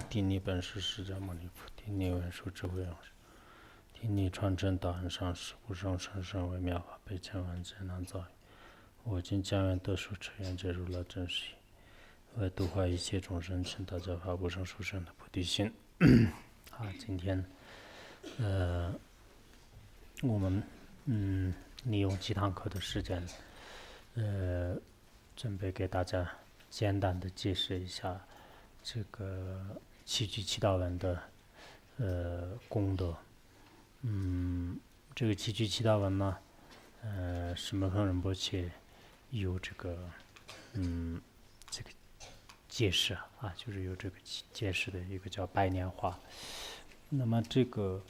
听你本师释迦牟尼佛，听你文殊智慧勇士，听你传真导恩上师，无上甚深微妙法，百千万劫难遭遇。我今将愿得受持愿解如来真实义，为度化一切众生，请大家发无上殊胜的菩提心。好，今天我们利用几堂课的时间，准备给大家简单的解释一下这个七句七道文的功德。这个七句七道文呢，释门恒仁波切有这个解释啊，就是有这个解释的一个叫白莲花。那么这个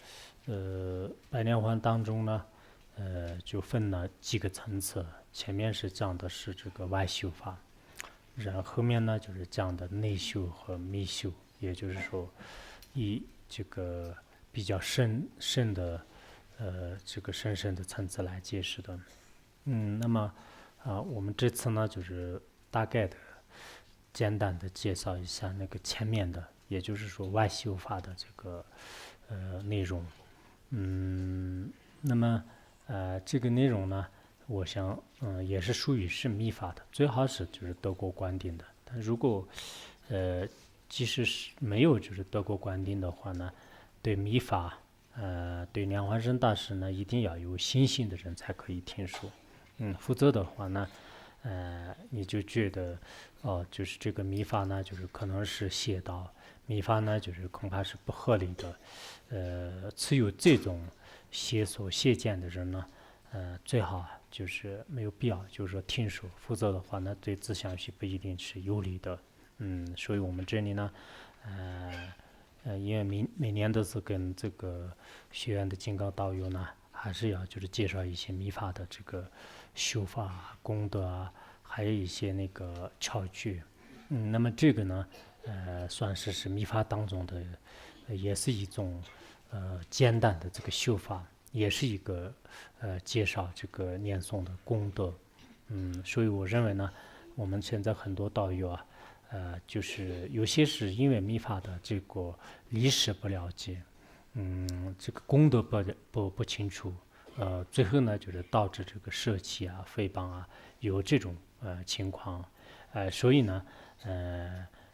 白莲花当中呢，就分了几个层次。前面是讲的是这个外修法，然后后面呢就是讲的内修和密修，也就是说以这个比较深的这个深的层次来解释的。那么我们这次呢就是大概的简单的介绍一下那个前面的，也就是说外修法的这个内容。那么这个内容呢，我想也是属于是密法的，最好是就是德国观定的。但如果即使是没有就是德国观定的话呢，对密法对莲花生大师呢，一定要有信心的人才可以听说。否则的话呢，你就觉得就是这个密法呢，就是可能是邪道，密法呢就是恐怕是不合理的。持有这种邪见的人呢，最好就是没有必要，就是说听说，否则的话呢，对自相续不一定是有利的。所以我们这里呢，因为每年都是跟这个学院的金刚道友呢，还是要就是介绍一些密法的这个修法功德啊，还有一些那个窍诀。那么这个呢，算是密法当中的，也是一种简单的这个修法，也是一个介绍这个念诵的功德。所以我认为呢，我们现在很多道友啊，就是有些是因为密法的这个历史不了解，这个功德不清楚，最后呢就是导致这个舍弃啊、诽谤啊有这种情况。所以呢，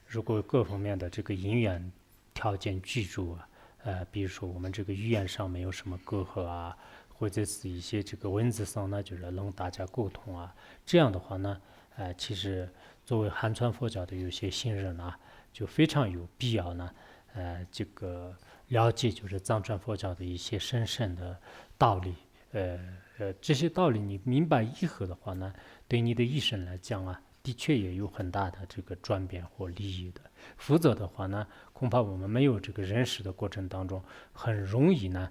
如果各方面的这个因缘条件具足啊，比如说我们这个语言上没有什么隔阂啊，或者是一些这个文字上呢，就是能大家沟通啊，这样的话呢，其实作为汉传佛教的有些新人啊，就非常有必要呢，这个了解就是藏传佛教的一些深深的道理。这些道理你明白以后的话呢，对你的一生来讲啊，的确也有很大的这个转变或利益的。否则的话呢，恐怕我们没有这个认识的过程当中，很容易呢，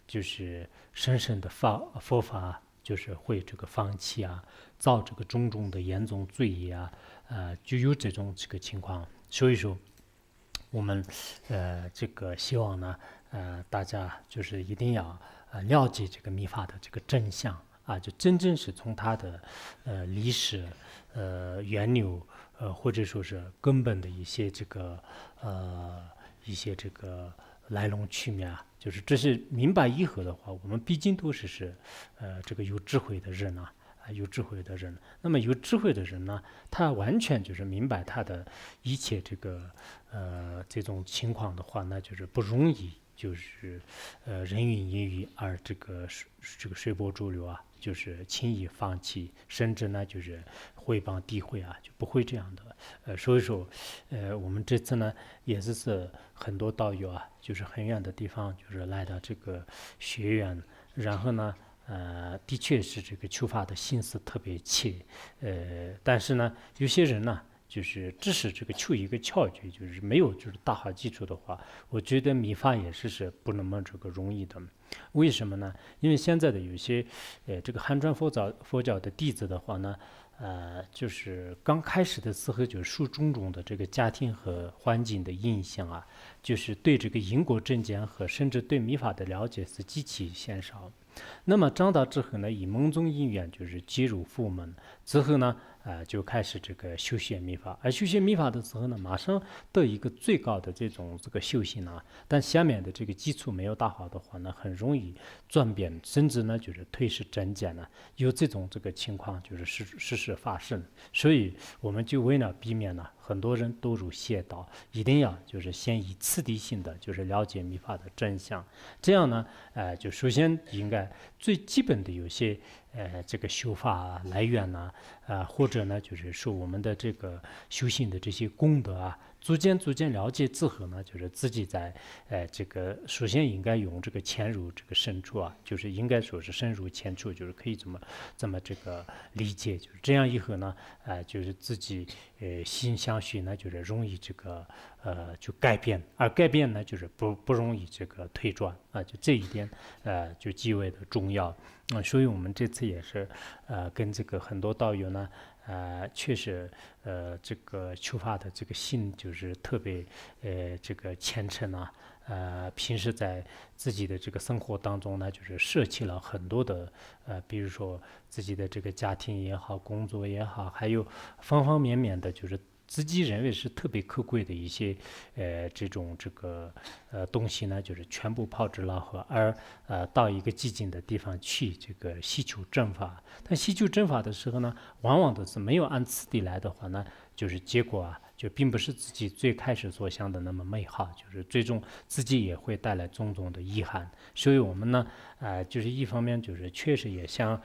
就是深深的佛法就是会这个放弃啊，造这个种种的严重罪业啊，就有这种这个情况。所以说，我们这个希望呢，大家就是一定要了解这个密法的这个真相啊，就真正是从它的历史源流或者说是根本的一些这个来龙去脉啊，就是这些明白以后的话，我们毕竟都是这个有智慧的人啊。有智慧的人，那么有智慧的人呢，他完全就是明白他的一切这个这种情况的话，那就是不容易，就是人云亦云，而这个随波逐流啊，就是轻易放弃，甚至呢就是诽谤诋毁啊，就不会这样的。所以说，我们这次呢也是很多道友啊，就是很远的地方，就是来到这个学院，然后呢。的确是这个求法的心思特别切，但是呢，有些人呢，就是只是这个求一个窍诀，就是没有就是大好基础的话，我觉得密法也是不那么这个容易的。为什么呢？因为现在的有些这个汉传佛教的弟子的话呢，就是刚开始的时候就受种种的这个家庭和环境的影响啊，就是对这个因果正见和甚至对密法的了解是极其鲜少。那么长大之后呢，以蒙宗因缘就是接入佛门之后呢，就开始这个修学密法，而修学密法的时候呢，马上得一个最高的这个修行啊，但下面的这个基础没有打好的话呢，很容易转变，甚至呢就是退失真见呢，有这个情况就是时时发生，所以我们就为了避免呢，很多人堕入邪道，一定要就是先以次第性的就是了解密法的真相，这样呢，就首先应该最基本的有些这个修法来源呢，或者呢就是说我们的这个修行的这些功德啊。逐渐了解之后呢，就是自己在这个首先应该用这个潜入这个深处啊，就是应该说是深入浅出，就是可以这么这个理解，就是这样以后呢，就是自己心相续呢，就是容易这个就改变，而改变呢就是不容易这个退转啊，就这一点就极为的重要。所以我们这次也是跟这个很多道友呢。确实，这个出发的这个心就是特别，这个虔诚啊，平时在自己的这个生活当中呢，就是舍弃了很多的，比如说自己的这个家庭也好，工作也好，还有方方面面的，就是自己认为是特别可贵的一些，这个东西呢，就是全部抛之脑后，而到一个寂静的地方去这个希求正法。但希求正法的时候呢，往往都是没有按次第来的话呢，就是结果啊，就并不是自己最开始所想的那么美好，就是最终自己也会带来种种的遗憾。所以我们呢，就是一方面就是确实也像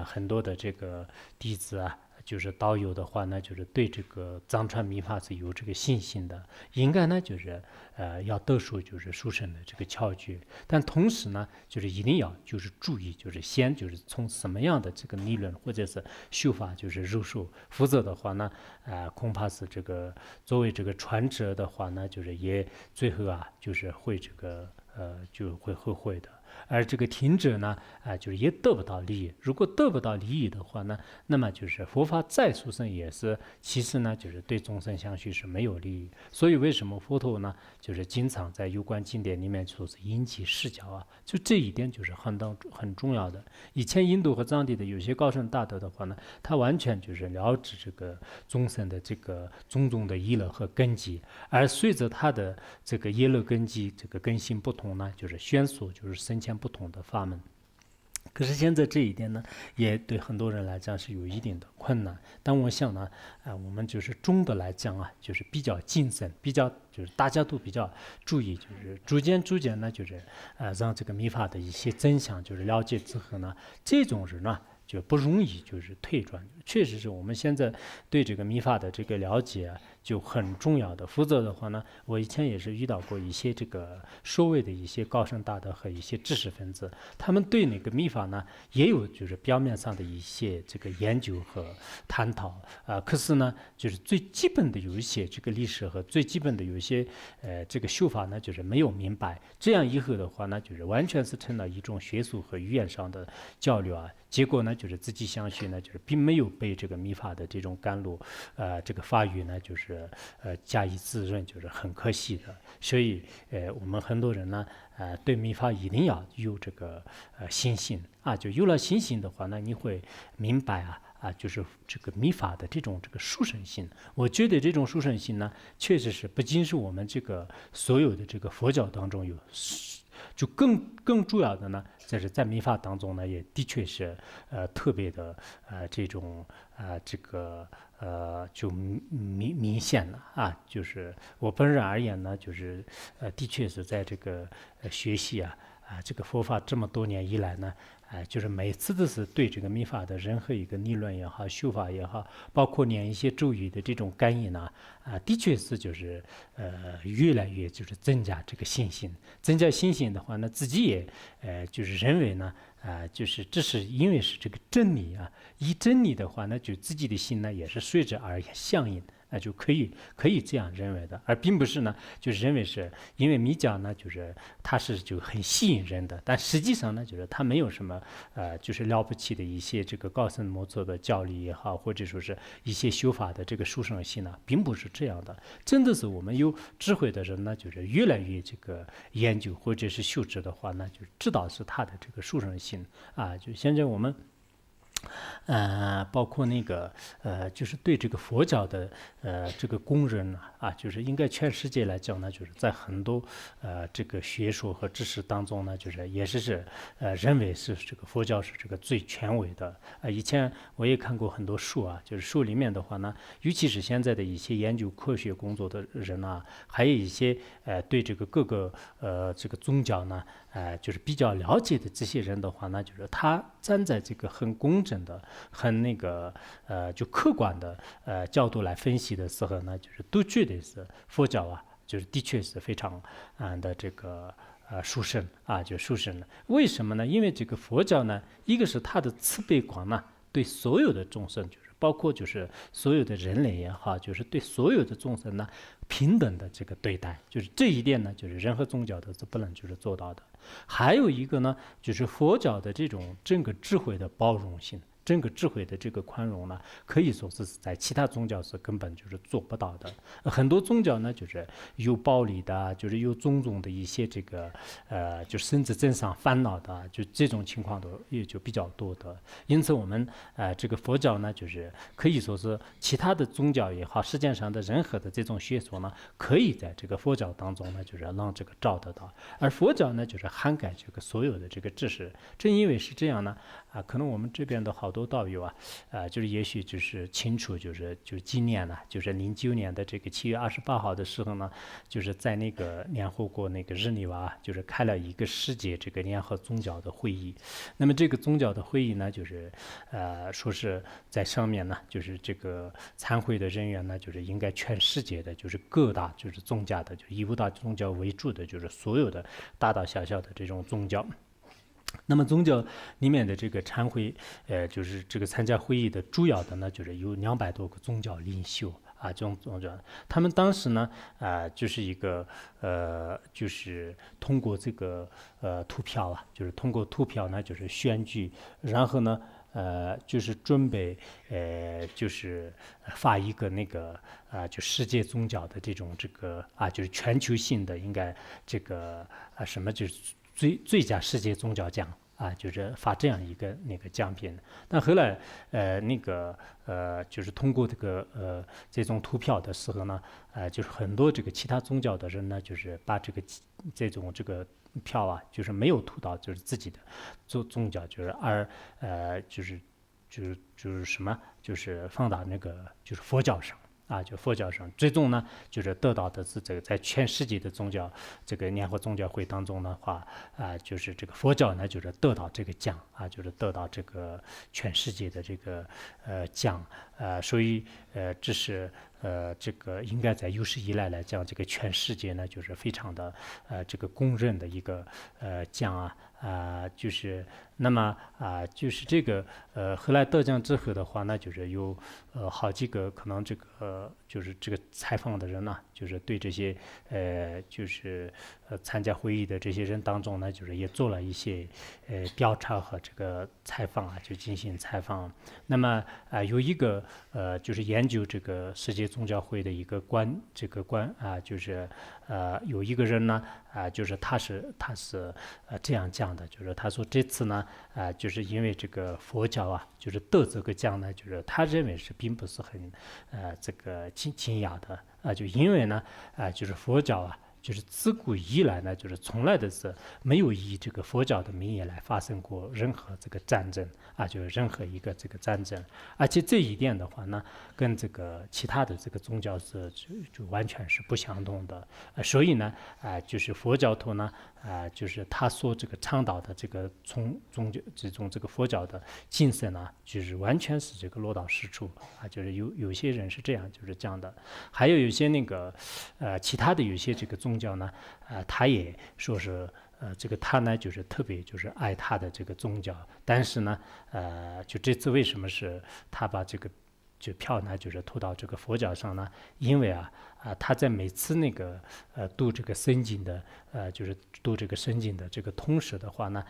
很多的这个弟子啊。就是道友的话呢，就是对这个藏传密法是有这个信心的，应该呢就是要得出就是殊胜的这个窍诀，但同时呢，就是一定要就是注意，就是先就是从什么样的这个理论或者是修法就是入手，否则的话呢，恐怕是这个作为这个传者的话呢，就是也最后啊就是会这个就会后悔的。而这个听者呢，就是也得不到利益。如果得不到利益的话呢，那么就是佛法再殊胜也是，其实呢，就是对众生相续是没有利益。所以为什么佛陀呢，就是经常在有关经典里面说是因机视教啊，就这一点就是很重要的。以前印度和藏地的有些高僧大德的话呢，他完全就是了知这个众生的这个种种的业乐和根基，而随着他的这个业乐根基这个根性不同呢，就是宣说就是深浅不同的法门。可是现在这一点呢，也对很多人来讲是有一定的困难。但我想呢，我们就是中的来讲啊，就是比较谨慎，比较就是大家都比较注意，就是逐渐呢，就是让这个密法的一些真相就是了解之后呢，这种人呢。就不容易就是退转，确实是我们现在对这个密法的这个了解啊，就很重要的。否则的话呢，我以前也是遇到过一些这个所谓的一些高僧大德和一些知识分子，他们对那个密法呢也有就是表面上的一些这个研究和探讨可是呢，就是最基本的有一些这个历史和最基本的有一些这个修法呢，就是没有明白。这样以后的话呢，就是完全是成了一种学术和语言上的交流啊。结果呢，就是自己相信呢，就是并没有被这个密法的这种甘露，这个法语呢，就是加以滋润，就是很可惜的。所以，我们很多人呢，对密法一定要有这个信心啊，就有了信心的话呢，你会明白就是这个密法的这种这个殊胜性。我觉得这种殊胜性呢，确实是不仅是我们这个所有的这个佛教当中有。就更主要的呢，这是在密法当中呢，也的确是特别的这种这个就明显了啊。就是我本人而言呢，就是的确是在这个学习这个佛法这么多年以来呢，就是每次都是对这个密法的任何一个理论也好，修法也好，包括念一些咒语的这种感应的确是就是越来越就是增加这个信心。增加信心的话呢，自己也就是认为呢就是这是因为是这个真理以真理的话呢，就自己的心呢也是随之而相应。就可以这样认为的，而并不是呢，就是认为是因为密教呢，就是它是就很吸引人的，但实际上呢，就是它没有什么就是了不起的一些这个高僧莫测的教理也好，或者说是一些修法的这个殊胜性呢，并不是这样的。真的是我们有智慧的人呢，就是越来越这个研究或者是修持的话呢，就知道是它的这个殊胜性就现在我们。包括那个就是对这个佛教的这个公认呢就是应该全世界来讲呢，就是在很多这个学说和知识当中呢，就是也是认为是这个佛教是这个最权威的。以前我也看过很多书就是书里面的话呢，尤其是现在的一些研究科学工作的人还有一些对这个各个这个宗教呢，就是比较了解的这些人的话呢，就是他站在这个很公正的、很那个就客观的角度来分析的时候呢，就是都觉得是佛教就是的确是非常的这个殊胜就殊胜的。为什么呢？因为这个佛教呢，一个是它的慈悲观呢，对所有的众生就是。包括就是所有的人类也好，就是对所有的众生呢平等的这个对待，就是这一点呢，就是任何宗教都是不能就是做到的。还有一个呢，就是佛教的这种整个智慧的包容性。整个智慧的这个宽容呢，可以说是在其他宗教是根本就是做不到的。很多宗教呢，就是有暴力的，就是有种种的一些这个就甚至增上烦恼的，就这种情况都也就比较多的。因此，我们这个佛教呢，就是可以说是其他的宗教也好，世界上的任何的这种学说呢，可以在这个佛教当中呢，就是让这个照得到。而佛教呢，就是涵盖这个所有的这个知识。正因为是这样呢，可能我们这边的好多道友就是也许就是清楚，就是今年呢，就是09年的这个7月28号的时候呢，就是在那个联合国那个日内瓦，就是开了一个世界这个联合宗教的会议。那么这个宗教的会议呢，就是说是在上面呢，就是这个参会的人员呢，就是应该全世界的，就是各大就是宗教的，就以五大宗教为主的，就是所有的大大小小的这种宗教。那么宗教里面的这个参会，就是这个参加会议的主要的呢，就是有200多个宗教领袖这种宗教，他们当时呢，就是一个就是通过这个投票就是通过投票呢，就是选举，然后呢，就是准备就是发一个那个就世界宗教的这种这个就是全球性的应该这个什么就是最佳世界宗教奖就是发这样一个那个奖品。但后来那个就是通过这个这种投票的时候呢，就是很多这个其他宗教的人呢，就是把这种这个票就是没有投到就是自己的宗教，就是而就是什么，就是放到那个就是佛教上。就佛教上，最终呢，就是得到的是这个在全世界的宗教这个联合宗教会当中的话，就是这个佛教呢，就是得到这个奖就是得到这个全世界的这个奖所以这是这个应该在有史以来讲，这个全世界呢，就是非常的这个公认的一个奖就是那么就是这个后来得奖之后的话呢，就是有好几个可能这个就是这个采访的人呢，就是对这些就是参加会议的这些人当中呢，就是也做了一些调查和这个采访就进行采访。那么有一个就是研究这个世界宗教会的一个就是有一个人呢就是他是这样讲的，就是他说这次呢就是因为这个佛教就是得这个奖呢，就是他认为是并不是很这个惊讶的就因为呢就是佛教就是自古以来呢，就是从来都是没有以这个佛教的名义来发生过任何这个战争就是任何一个这个战争，而且这一点的话呢，跟这个其他的这个宗教是就完全是不相同的所以呢就是佛教徒呢就是他所这个倡导的这个从这个佛教的精神呢，就是完全是这个落到实处就是有些人是这样就是讲的，还有些那个其他的有些这个宗教呢他也说是这个他呢就是特别就是爱他的这个宗教，但是呢就这次为什么是他把这个就票呢就是投到这个佛教上呢？因为他在每次那个读这个圣经的就是读这个圣经的这个同时的话呢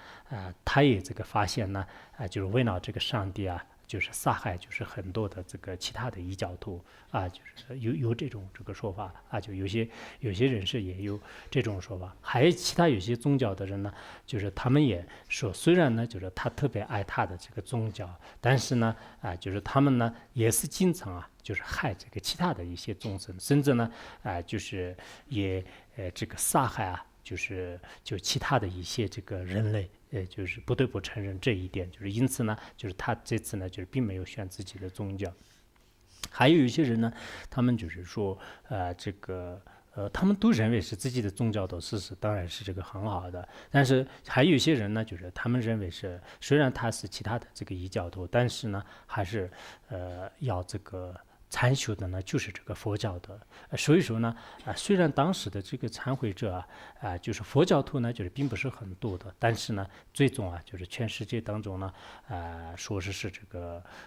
他也这个发现呢就是围绕这个上帝就是杀害就是很多的这个其他的异教徒啊，就是有这种这个说法啊，就有些人士也有这种说法，还有其他有些宗教的人呢，就是他们也说，虽然呢就是他特别爱他的这个宗教，但是呢就是他们呢也是经常就是害这个其他的一些众生，甚至呢就是也这个杀害就其他的一些这个人类，就是不得不承认这一点，就是因此呢，就是他这次呢，就是并没有选自己的宗教。还有一些人呢，他们就是说，他们都认为是自己的宗教的事实，当然是这个很好的。但是还有一些人呢，就是他们认为是，虽然他是其他的这个异教徒，但是呢，还是要这个参修的呢，就是这个佛教的。所以说呢，虽然当时的这个参会者就是佛教徒呢，就是并不是很多的，但是呢，最终就是全世界当中呢，说是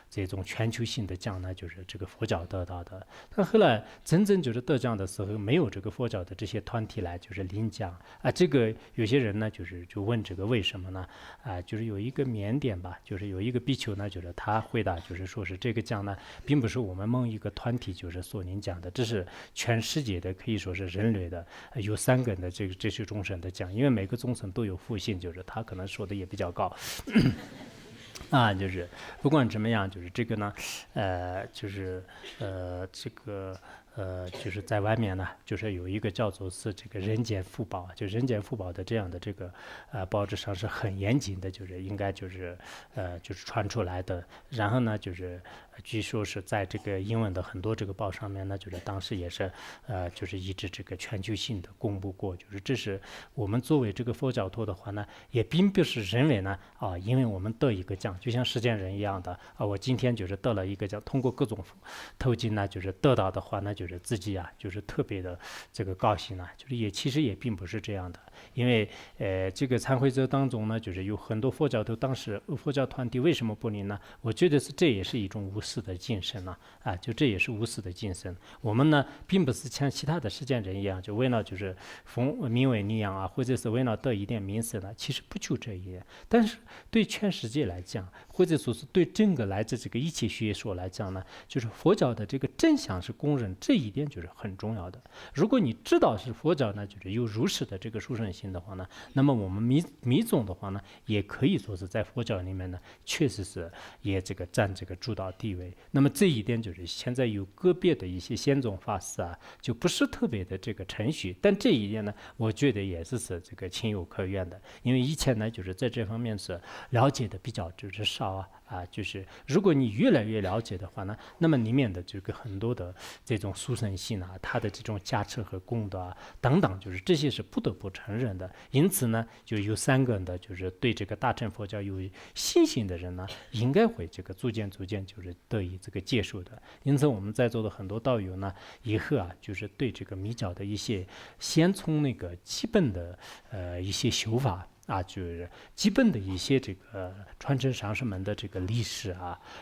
这种全球性的奖呢，就是这个佛教得到的。但后来真正就是得奖的时候，没有这个佛教的这些团体来就是领奖这个有些人呢，就问这个为什么呢？就是有一个缅甸吧，就是有一个比丘呢，就是他回答就是说是这个奖呢，并不是我们某一个团体就是所领奖的，这是全世界的，可以说是人类的有3个的这些众生的奖，因为每个众生都有福性，就是他可能说的也比较高。就是不管怎么样，就是这个呢，就是在外面呢，就是有一个叫做是这个人间福报，就人间福报的这样的这个报纸上是很严谨的，就是应该就是传出来的。然后呢，就是据说是在这个英文的很多这个报上面呢，就是当时也是就是一直这个全球性的公布过，就是这是我们作为这个佛教徒的话呢，也并不是认为呢因为我们得一个奖，就像世间人一样的我今天就是得了一个奖，通过各种途径呢，就是得到的话呢，就是自己就是特别的这个高兴就是其实也并不是这样的，因为这个参会者当中呢，就是有很多佛教徒，当时佛教团体为什么不领呢？我觉得这也是一种无私的精神就这也是无私的精神。我们呢，并不是像其他的世间人一样，就为了就是名为利养或者是为了得一点名声呢，其实不就这一点。但是对全世界来讲，或者说是对整个来自这个一切学说来讲呢，就是佛教的这个真相是公认，这一点就是很重要的。如果你知道是佛教呢，就是有如实的这个殊胜性的话呢，那么我们密宗的话呢，也可以说是在佛教里面呢，确实是也这个占这个主导地位。那么这一点就是现在有个别的一些仙宗法师就不是特别的这个程序，但这一点呢，我觉得也是这个情有可原的，因为以前呢，就是在这方面是了解的比较就是少就是如果你越来越了解的话呢，那么里面的这个很多的这种殊胜性它的这种加持和功德等等，就是这些是不得不承认的。因此呢，就有3个的，就是对这个大乘佛教有信心的人呢，应该会这个逐渐就是得以这个接受的。因此我们在座的很多道友呢，以后就是对这个密教的一些，先从那个基本的一些修法就是基本的一些这个传承上师们的这个历史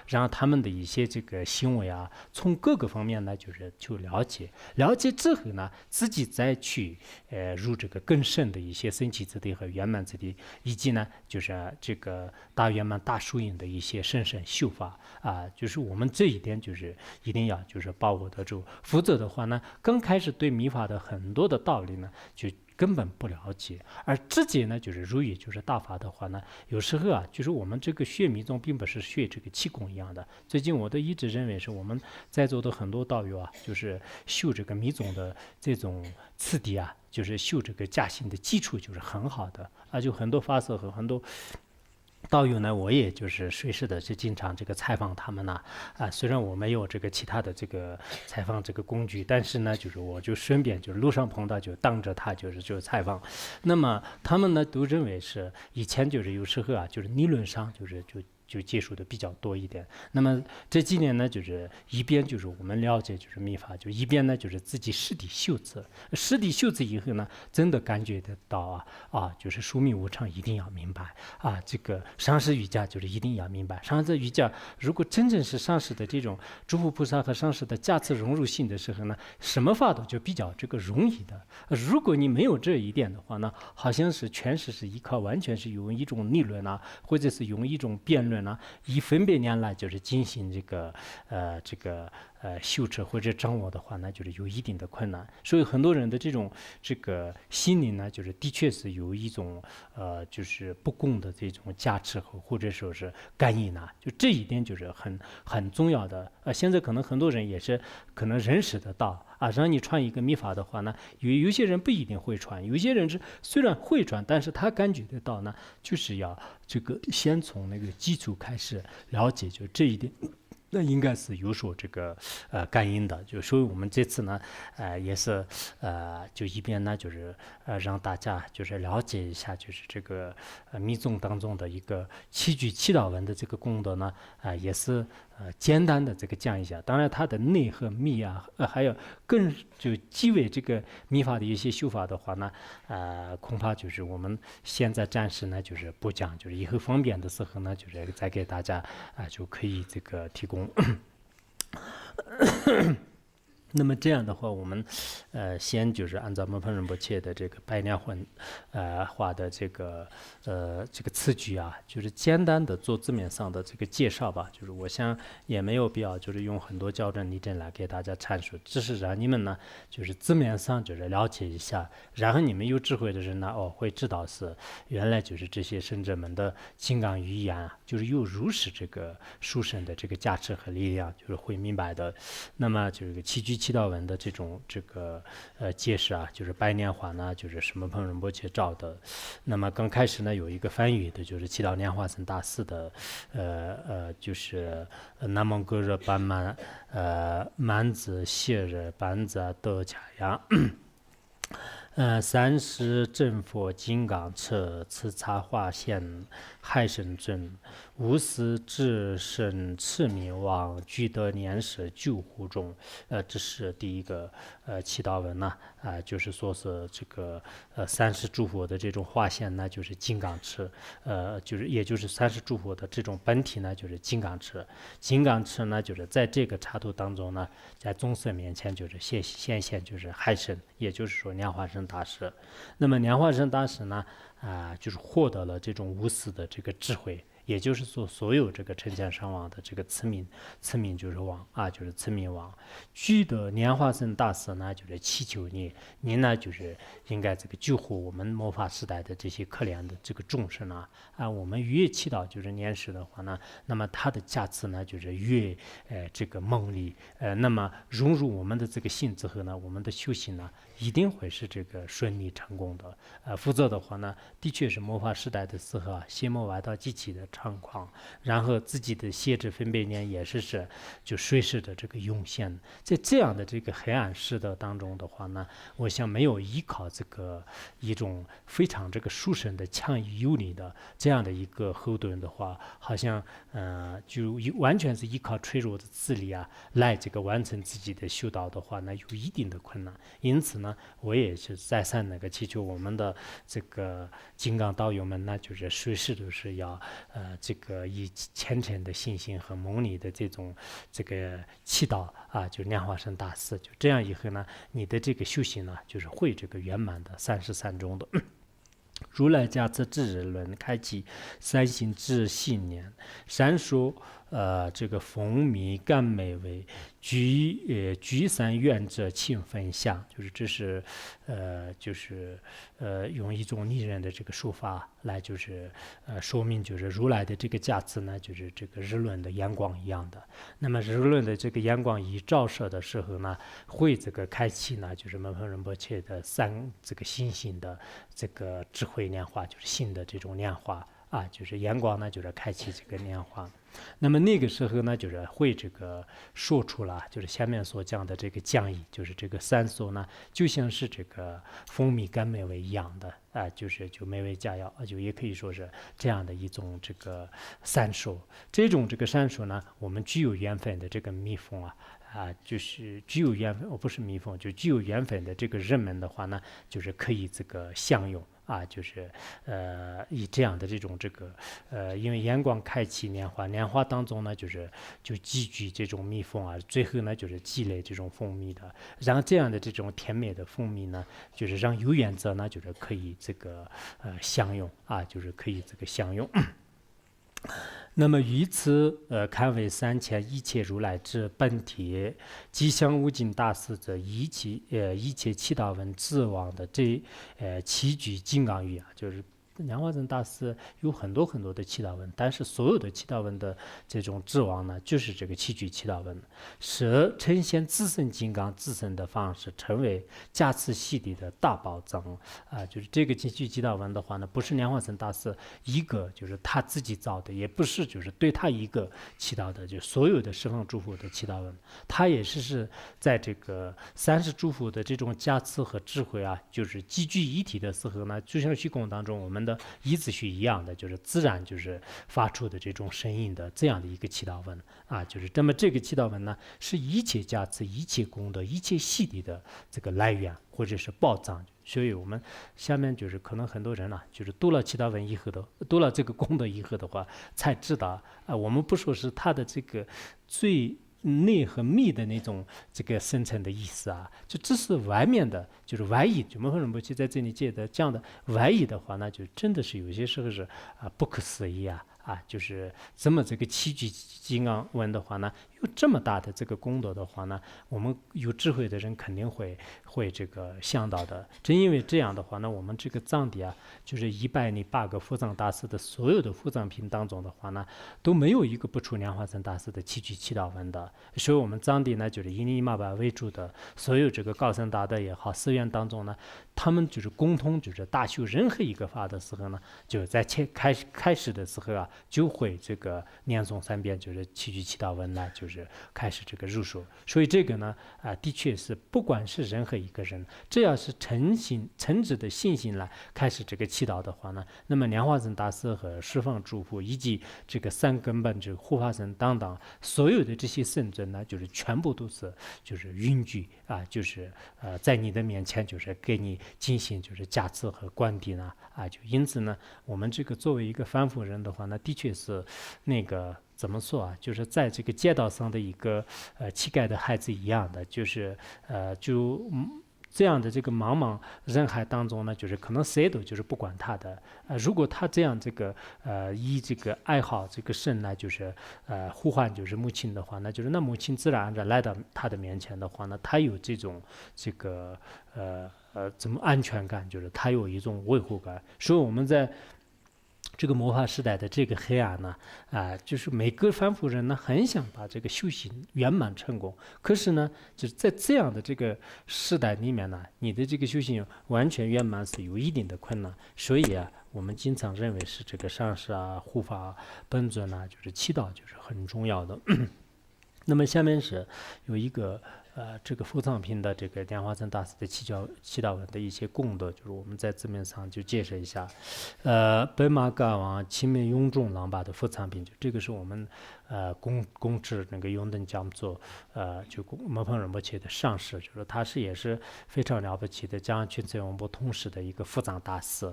然后他们的一些这个行为从各个方面呢，就了解之后呢，自己再去入这个更深的一些僧祇之地和圆满之地，以及呢就是这个大圆满大疏隐的一些甚深修法就是我们这一点就是一定要就是把握得住，否则的话呢，刚开始对密法的很多的道理呢，就根本不了解，而直接呢就是入于就是大法的话呢，有时候就是我们这个学密宗并不是学这个气功一样的。最近我都一直认为是我们在座的很多道友就是修这个密宗的这种次第就是修这个驾行的基础就是很好的就很多法师和很多道友呢，我也就是随时的去经常这个采访他们虽然我没有这个其他的这个采访这个工具，但是呢，就是我就顺便就是路上碰到就当着他就是采访。那么他们呢都认为是以前就是有时候就是理论上就接触的比较多一点。那么这几年呢，就是一边就是我们了解就是密法，就一边呢就是自己实地修持以后呢，真的感觉得到就是殊密无常一定要明白这个上师瑜伽就是一定要明白。上师瑜伽如果真正是上师的这种诸佛菩萨和上师的加持融入性的时候呢，什么法都就比较这个容易的。如果你没有这一点的话呢，好像是全是依靠完全是用一种理论或者是用一种辩论人呢，以分别念来就是进行修持或者掌握的话呢，就是有一定的困难。所以很多人的这个心灵呢，就是的确是有一种就是不共的这种加持或者说是感应啊，就这一点就是很重要的。现在可能很多人也是可能认识得到啊，让你传一个密法的话呢，有些人不一定会传，有些人是虽然会传，但是他感觉得到呢，就是要这个先从那个基础开始了解，就这一点。那应该是有所这个感应的，就所以我们这次呢，也是就一边呢就是让大家就是了解一下，就是这个密宗当中的一个七句祈祷文的这个功德呢，也是简单的这个讲一下。当然它的内和密啊，还有更就极为这个密法的一些修法的话呢，恐怕就是我们现在暂时呢就是不讲，就是以后方便的时候呢，就是再给大家就可以这个提供。那么这样的话，我们先就是按照蒙彭仁波切的这个白莲花画的这个词句啊，就是简单的做字面上的这个介绍吧。就是我想也没有必要就是用很多校正例证来给大家阐述，只是让你们呢就是字面上就是了解一下，然后你们有智慧的人呢会知道是原来就是这些圣者们的金刚语言啊，就是有如是这个殊胜的这个价值和力量，就是会明白的。那么这个七句祈祷文的这个解释啊，就是白莲花呢，就是什么彭仁波切照的。那么刚开始呢，有一个翻译的，就是祈祷莲花生大师的，就是南蒙哥热班满子谢热班子德恰呀。三世正佛金刚车，此插化现海神尊，无私至圣持名王，具得年舍救护中。这是第一个祈祷文呢，就是说是这个三世诸佛的这种化现呢，就是金刚持，也就是三世诸佛的这种本体呢，就是金刚持。金刚持呢，就是在这个插图当中呢，在众生面前就是显现就是海神，也就是说莲花生大师。那么莲花生大师呢，就是获得了这种无私的这个智慧。也就是说，所有这个成千上万的这个慈名就是王啊，就是慈名王。具的莲花生大师呢，就是祈求你呢，就是应该这个救护我们末法时代的这些可怜的这个众生啊，我们越祈祷就是念时的话呢，那么它的价值呢，就是越这个猛烈，那么融入我们的这个心之后呢，我们的修行呢，一定会是这个顺利成功的。否则的话呢，的确是末法时代的时候邪魔外道激起的猖狂，然后自己的邪智分别念也是就随时的这个涌现。在这样的这个黑暗世道当中的话呢，我想没有依靠这个一种非常这个殊胜的强而有力的这样的一个后盾的话，好像就完全是依靠脆弱的自力来这个完成自己的修道的话呢，有一定的困难。因此呢，我也是再三那个祈求我们的这个金刚道友们呢，就是随时都是要这个以虔诚的信心和猛烈的这个祈祷就莲花生大师，就这样以后呢，你的这个修行呢，就是会这个圆满的33中的。如来家此智日论开启三心之信念，三说这个风靡甘美为居三愿者请分享，就是这是用一种拟人的这个说法来就是说明就是如来的这个价值呢，就是这个日轮的阳光一样的。那么日轮的这个阳光一照射的时候呢，会这个开启呢，就是门彭仁波切的这个心性的这个智慧莲花，就是心的这种莲花就是阳光呢，就是开启这个莲花。那么那个时候呢，就是会这个说出了，就是下面所讲的这个讲义，就是这个三说呢，就像是这个蜂蜜甘美味一样的就美味佳肴就也可以说是这样的一种这个三说。这种这个三说呢，我们具有缘分的这个蜜蜂就是具有缘分，不是蜜蜂，就具有缘分的这个人们的话呢，就是可以这个享用。就是以这样的这种因为阳光开启莲花当中呢，就积聚这种蜜蜂最后呢就是积累这种蜂蜜的，让这样的这种甜美的蜂蜜呢，就是让有缘者呢就是可以这个享用就是可以这个享用。那么于此堪为三千一切如来之本体，吉祥无尽大师则一切七道文之王的这七句金刚语啊，就是莲花生大师有很多很多的七道文，但是所有的七道文的这种智王呢，就是这个七句七道文，是呈现自身金刚自身的方式，成为加持系里的大宝藏啊。就是这个七句七道文的话呢，不是莲花生大师一个就是他自己造的，也不是就是对他一个祈祷的，就所有的十方诸佛的祈祷文，他也是在这个30诸佛的这种加持和智慧啊，就是集聚一体的时候呢，就像虚空当中我们的一字虚一样的，就是自然就是发出的这种声音的这样的一个祈祷文啊，就是这么这个祈祷文呢，是一切加持、一切功德、一切细力的这个来源或者是宝藏。所以我们下面就是可能很多人呢，就是读了祈祷文以后的，读了这个功德以后的话，才知道啊，我们不说是他的这个最内和密的那种这个深层的意思啊，就只是外面的，就是外意。就摩诃仁波切在这里解的这样的外意的话，那就真的是有些时候是不可思议啊。就是这么这个七句金刚文的话呢，有这么大的这个功德的话呢，我们有智慧的人肯定会这个想到的。正因为这样的话呢，我们这个藏地啊，就是108个佛藏大师的所有的佛藏品当中的话呢，都没有一个不出莲花生大师的七句七道文的。所以我们藏地呢，就是以尼玛巴为主的所有这个高僧大德也好，寺院当中呢，他们就是共同就是大修任何一个法的时候呢，就在开始的时候啊，就会这个念诵3遍，就是七句七道文呢，就是开始这个入手。所以这个呢，的确是不管是任何一个人，只要是诚挚的信心来开始这个祈祷的话呢，那么莲花生大师和十方诸佛以及这个三根本这个护法神等等所有的这些圣尊呢，就是全部都是就是云聚啊，就是在你的面前就是给你进行就是加持和灌顶呢就因此呢，我们这个作为一个凡夫人的话呢，的确是那个怎么说啊，就是在这个街道上的一个乞丐的孩子一样的，就是这样的这个茫茫人海当中呢，就是可能谁都就是不管他的。如果他这样这个以这个爱好这个神呢，就是呼唤就是母亲的话，那就是那母亲自然而然来到他的面前的话呢，他有这种这个怎么安全感，就是他有一种维护感。所以我们在这个魔法时代的这个黑暗呢，就是每个凡夫人呢，很想把这个修行圆满成功，可是呢，就是在这样的这个时代里面呢，你的这个修行完全圆满是有一定的困难，所以我们经常认为是这个上师护法本尊就是祈祷就是很重要的。那么下面是有一个这个佛藏品的这个莲花生大师的祈祷文的一些功德，就是我们在字面上就介绍一下。本马嘎王清明永众郎巴的佛藏品，就这个是我们公制那个永登讲座就摩诃仁波切的上师，就是他也是非常了不起的江群粹永波通史的一个佛藏大师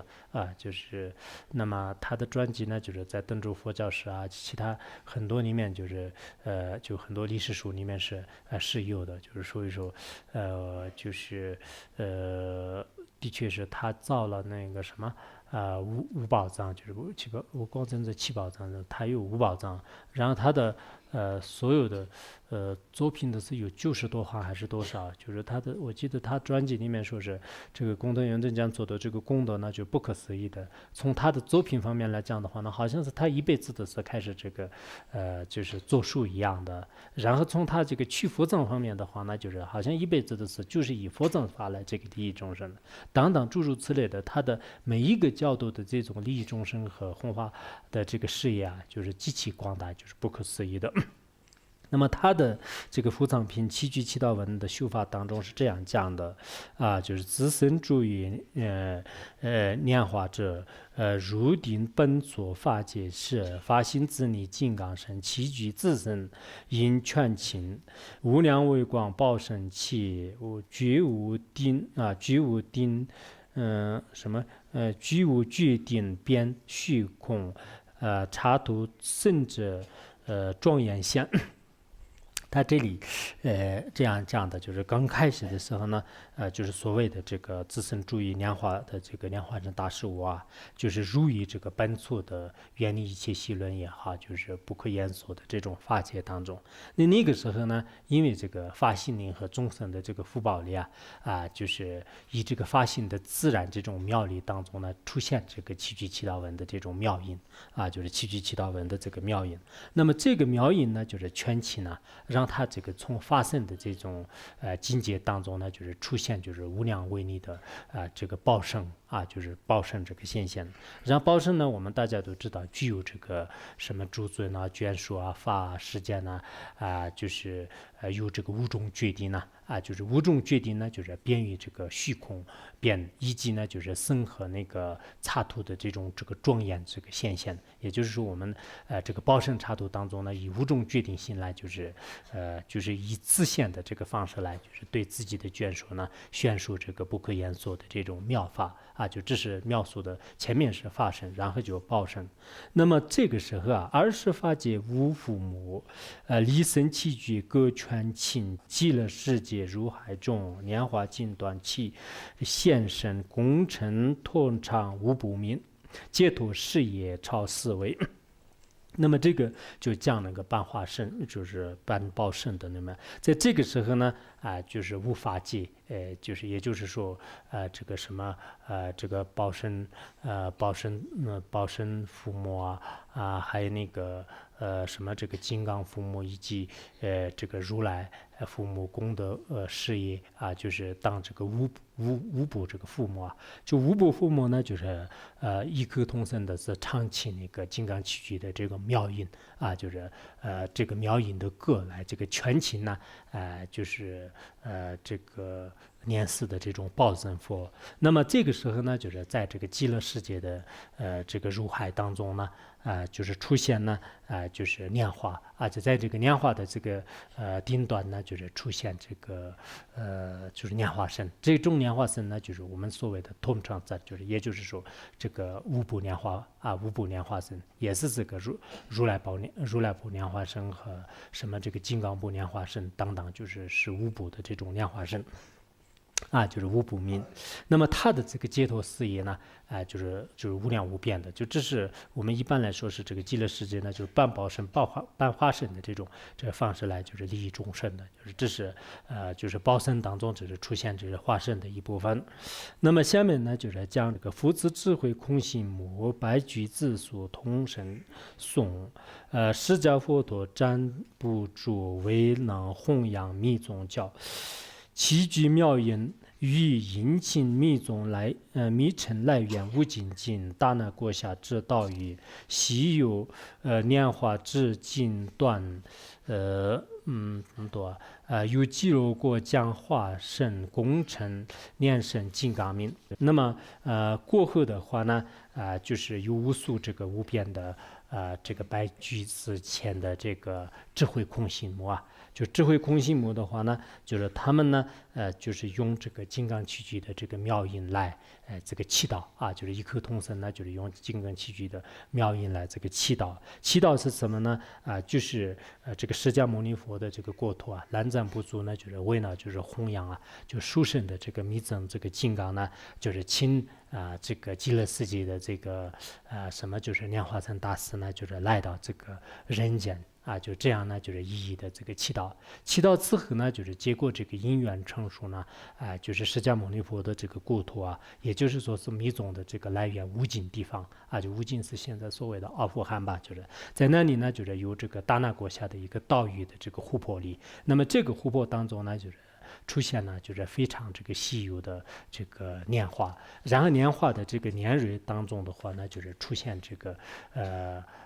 就是那么他的专辑呢，就是在登州佛教史其他很多里面就是就很多历史书里面是有的。就是说一说，就是的确是他造了那个什么五宝藏，就是我光真这七宝藏，他有五宝藏，然后他的所有的作品的是有90多行还是多少？就是他的，我记得他专辑里面说是这个功德圆正讲做的这个功德呢，就不可思议的。从他的作品方面来讲的话呢，好像是他一辈子的是开始这个就是做书一样的。然后从他这个去佛藏方面的话呢，就是好像一辈子的是就是以佛藏法来这个利益众生的，等等诸如此类的，他的每一个角度的这种利益众生和弘法的这个事业就是极其广大，就是不可思议的。那么他的这个佛藏品七句七道文的修法当中是这样讲的就是自身注意念化者入定本所法界是法心自利金刚身七句自身因全勤无量微光报身气觉无定觉无定居无决定边虚空插图甚至庄严相它这里，这样的，就是刚开始的时候呢，就是所谓的这个自身注意莲花的这个莲花生大师我啊，就是入于这个本初的远离一切戏论也好，就是不可言说的这种法界当中。那个时候呢，因为这个法性灵和众生的这个福报力就是以这个法性的自然这种妙力当中呢，出现这个七具七道文的这种妙音就是七具七道文的这个妙音。那么这个妙音呢，就是全起呢，让它这个从发生的这种境界当中呢，就是出现就是无量威力的这个报身就是报身这个现象。然后报身呢，我们大家都知道具有这个什么诸尊眷属法世间就是有这个五种决定呢就是五种决定呢，就是便于这个虚空变，以及呢就是生和那个插图的这个庄严这个现象。也就是说，我们这个报身插图当中呢，以五种决定性来，就是以自现的这个方式来，就是对自己的眷属呢宣述这个不可言说的这种妙法就这是妙述的，前面是法身，然后就报身。那么这个时候20法界无父母，离生七具各全亲，极乐世界如海中，莲花尽断气，现身功成通畅无不明，解脱事业超思维。那么这个就讲那个半化身，就是半报身的。那么在这个时候呢，就是无法界，就是也就是说，这个什么，这个报身父母还有那个什么这个金刚父母以及这个如来父母功德事业就是当这个五部这个父母就五部父母呢，就是异口同声的是唱起那个金刚七句的这个妙音就是这个妙音的歌来这个全情呢，就是这个念四的这种报身佛。那么这个时候呢，就是在这个极乐世界的这个入海当中呢，就是出现呢，就是莲花就在这个莲花的这个顶端呢，就是出现这个就是莲花身。这种莲花身呢，就是我们所谓的通常在，就是也就是说这个五部莲花五部莲花身，也是这个如来部莲花身和什么这个金刚部莲花身等等，就是五部的这种莲花身。就是无不明。那么它的这个解脱事业呢，就是无量无边的。就这是我们一般来说是这个极乐世界呢，就是半报身、半化身的这个方式来，就是利益众生的。就是这是就是报身当中只是出现这是化身的一部分。那么下面呢，就是讲这个福子智慧空性母白居自所同声颂，释迦佛陀占不住为能弘扬密宗教。七具妙音于引请密宗来密尘来源无尽尽大难国下之道语，昔有莲花之尽断有极乐国将化身功成念身金刚明。那么过后的话呢，就是有无数这个无边的这个白居之前的这个智慧空性母就智慧空性母的话呢，就是他们呢，就是用这个金刚七句的这个妙音来，这个祈祷就是异口同声呢，就是用金刚七句的妙音来这个祈祷。祈祷是什么呢？就是这个释迦牟尼佛的这个国土南瞻部族呢，就是为了就是弘扬就殊胜的这个密宗这个金刚呢，就是请这个极乐世界的这个什么就是莲花生大师呢，就是来到这个人间。就这样呢，就是一一的这个祈祷。祈祷之后呢，就是结果这个因缘成熟呢，就是释迦牟尼佛的这个国土也就是说是密宗的这个来源无尽地方就无尽是现在所谓的阿富汗吧，就是在那里呢，就是有这个大难国下的一个岛屿的这个湖泊里。那么这个湖泊当中呢，就是出现了就是非常这个稀有的这个莲花，然后莲花的这个莲蕊当中的话呢，就是出现这个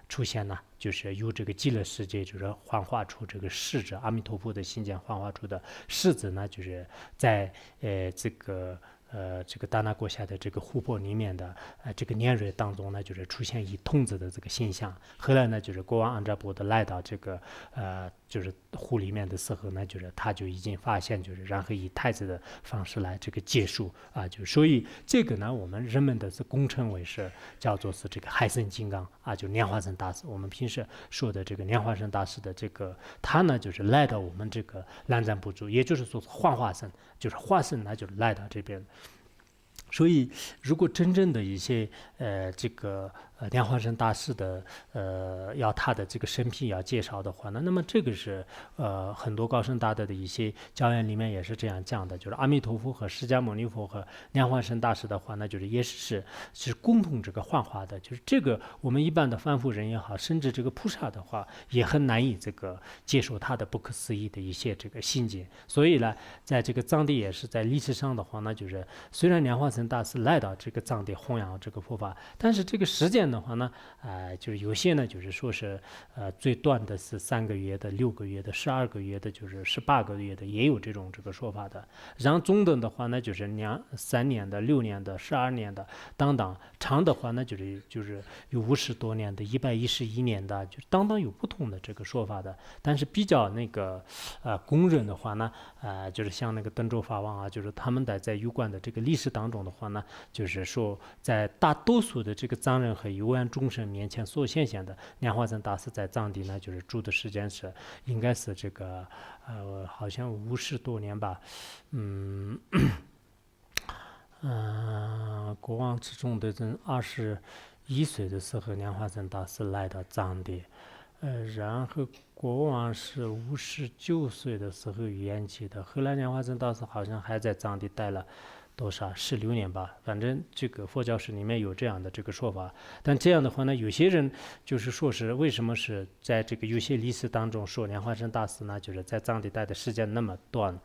出现呢，就是由这个极乐世界就是幻化出这个世者，阿弥陀佛的心间幻化出的世子呢，就是在这个这个达那国下的这个湖泊里面的这个年月当中呢，就是出现一童子的这个现象。后来呢，就是国王安扎波的来到这个就是湖里面的时候呢，就是他就已经发现，就是然后以太子的方式来这个结束啊，就所以这个呢，我们人们的是公称为是叫做是这个海参金刚啊，就莲花生大师。我们平时说的这个莲花生大师的这个他呢，就是来到我们这个南瞻部族，也就是说幻化身，就是化身呢，就是来到这边。所以，如果真正的一些这个莲花生大师的要他的这个生平要介绍的话呢，那么这个是很多高僧大德的一些教言里面也是这样讲的，就是阿弥陀佛和释迦牟尼佛和莲花生大师的话呢，就是也是共同这个幻化的，就是这个我们一般的凡夫人也好，甚至这个菩萨的话也很难以这个接受他的不可思议的一些这个信解。所以呢，在这个藏地也是在历史上的话呢，就是虽然莲花生大师来到这个藏地弘扬这个佛法，但是这个时间的话呢，就是有些呢就是说是最短的是3个月的、6个月的、12个月的，就是18个月的，也有这种这个说法的。然后中等的话呢，就是3年的、6年的、12年的等等；长的话呢，就是有50多年的、111年的，就是等等有不同的这个说法的。但是比较那个公认的话呢，就是像那个登州法王啊，就是他们在有关的这个历史当中的话呢，就是说在大多数的这个藏人和有缘众生面前所现象的莲花生大师在藏地呢，就是住的时间是应该是这个好像50多年吧，国王之中的人21岁的时候，莲花生大师来到藏地，然后国王是59岁的时候圆寂的，后来莲花生大师好像还在藏地待了多少16年吧，反正这个佛教史里面有这样的这个说法。但这样的话呢，有些人就是说是为什么是在这个有些历史当中说莲花生大师呢，就是在藏地待的时间那么短，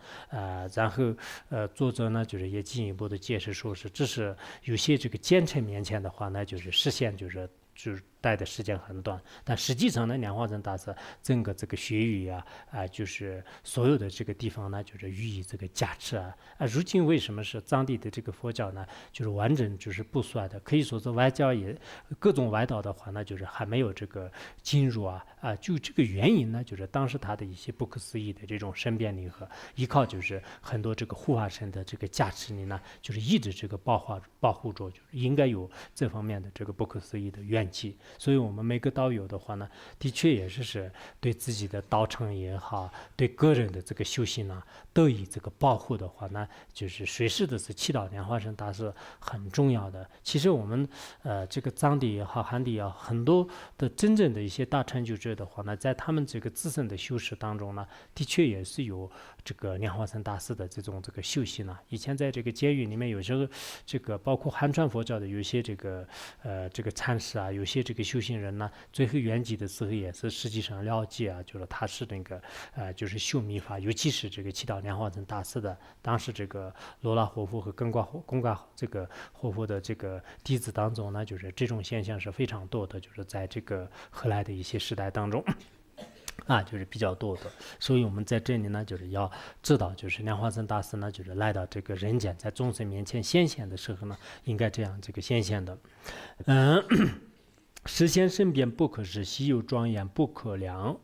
然后作者呢就是也进一步的解释说是，这是有些这个奸臣面前的话呢，就是实现就是待的时间很短，但实际上呢，莲花生大师整个这个学语就是所有的这个地方呢，就是予以这个加持如今为什么是藏地的这个佛教呢，就是完整就是不衰的，可以说是外教也各种外道的话呢，就是还没有这个进入就这个原因呢，就是当时他的一些不可思议的这种身变力和依靠，就是很多这个护法神的这个加持力呢，就是一直这个保护着，就是应该有这方面的这个不可思议的愿气。所以我们每个道友的话呢，的确也是对自己的道场也好，对个人的这个修行呢，都以这个保护的话呢，就是随时的是祈祷莲花生大师很重要的。其实我们这个藏地也好，汉地也好，很多的真正的一些大成就者的话呢，在他们这个自身的修持当中呢，的确也是有这个莲花生大师的这种这个修行以前在这个监狱里面，有时候这个包括汉传佛教的有些这个禅师有些这个修行人呢，最后圆寂的时候也是实际上了解就是他是那个就是修密法，尤其是这个祈祷莲花生大师的，当时这个罗拉活佛和贡嘎这个活佛的这个弟子当中呢，就是这种现象是非常多的，就是在这个后来的一些时代当中。就是比较多的，所以我们在这里呢，就是要知道，就是莲花生大师呢，就是来到这个人间，在众生面前显现的时候呢，应该这样这个显现的，实现身边不可思稀有庄严不可量，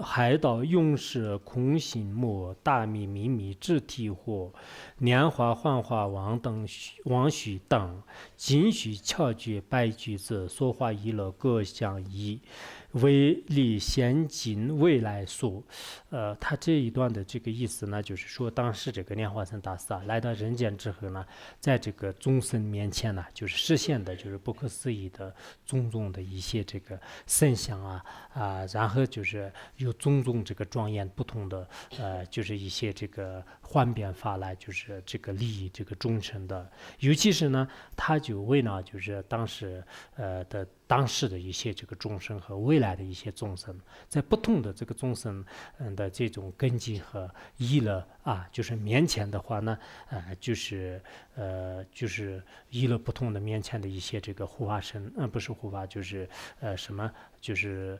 海岛勇士空心魔大秘密智体火莲花幻化王须等金须巧绝白句子说话娱乐各相宜为立先进未来说，他这一段的这个意思呢，就是说当时这个莲花生大师来到人间之后呢，在这个众生面前呢，就是实现的就是不可思议的种种的一些这个圣像然后就是有种种这个庄严不同的就是一些这个幻变法来，就是这个利益这个众生的，尤其是呢，他就为了就是当时当时的一些这个众生和未来的一些众生，在不同的这个众生的这种根基和依乐就是面前的话呢，就是依了不同的面前的一些这个护法神，不是护法，就是什么，就是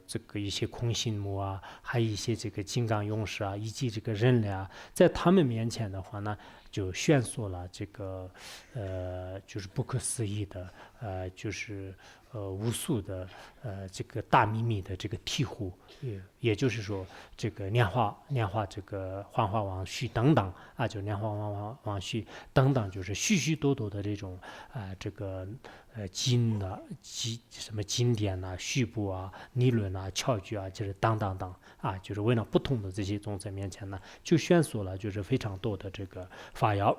这个一些空心木啊，还有一些这个金刚勇士啊，以及这个人类啊，在他们面前的话呢，就宣说了这个就是不可思议的就是无数的这个大秘密的这个醍醐，也就是说这个拈花这个幻化王须等等啊，就拈花王须等等，就是许许多多的这种这个什么经典呐、序部啊、理论啊、窍诀啊，就是等等等啊，就是为了不同的这些众生面前呢，就宣说了就是非常多的这个法要。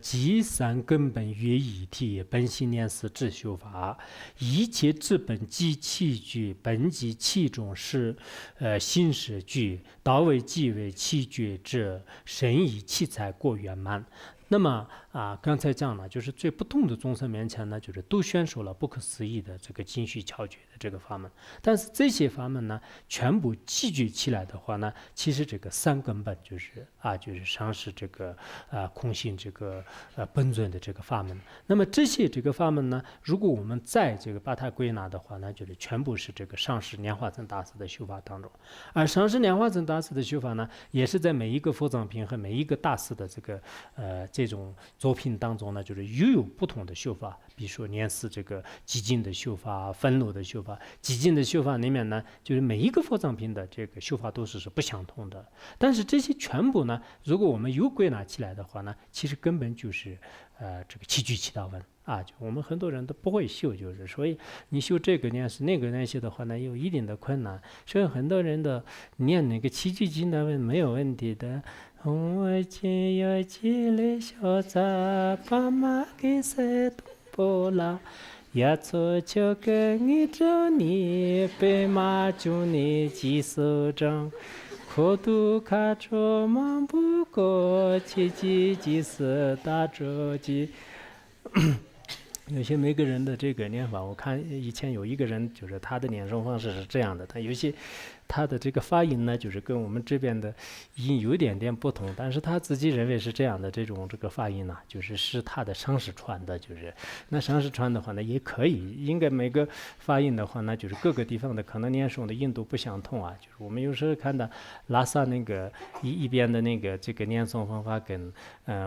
即三根本约一体，本性念思智修法，一切智本即气具，本即气中是心识具，到位即为气觉之神以气才过圆满。那么刚才讲了，就是最不同的众生面前呢，就是都宣说了不可思议的这个精虚窍诀的这个法门。但是这些法门呢，全部集聚起来的话呢，其实这个三根本就是就是上是这个空性这个本尊的这个法门。那么这些这个法门呢，如果我们再这个把它归纳的话呢，就是全部是这个上师莲花增大师的修法当中。而上师莲花增大师的修法呢，也是在每一个佛藏品和每一个大师的这个这种作品当中呢，就是又有不同的修法。比如说念思这个寂静的修法、愤怒的修法。寂静的修法里面呢，就是每一个佛藏品的这个修法都是不相同的。但是这些全部呢，如果我们又归纳起来的话呢，其实根本就是这个七句七道文就我们很多人都不会修，就是所以你修这个念思那个念修的话呢，有一定的困难。所以很多人都念那个七句七道文没有问题的。我今有几类小杂把马给塞东波拉，也做就跟你找你白马就你几手掌，可度卡着忙不过，七几几是大着急。有些每个人的这个念法，我看以前有一个人，就是他的念诵方式是这样的，他有些他的这个发音呢，就是跟我们这边的音有点点不同，但是他自己认为是这样的这个发音呢，就是他的上师传的，就是那上师传的话呢也可以，应该每个发音的话呢，就是各个地方的可能念诵的音都不相同啊，就是我们有时候看到拉萨那个一边的那个这个念诵方法跟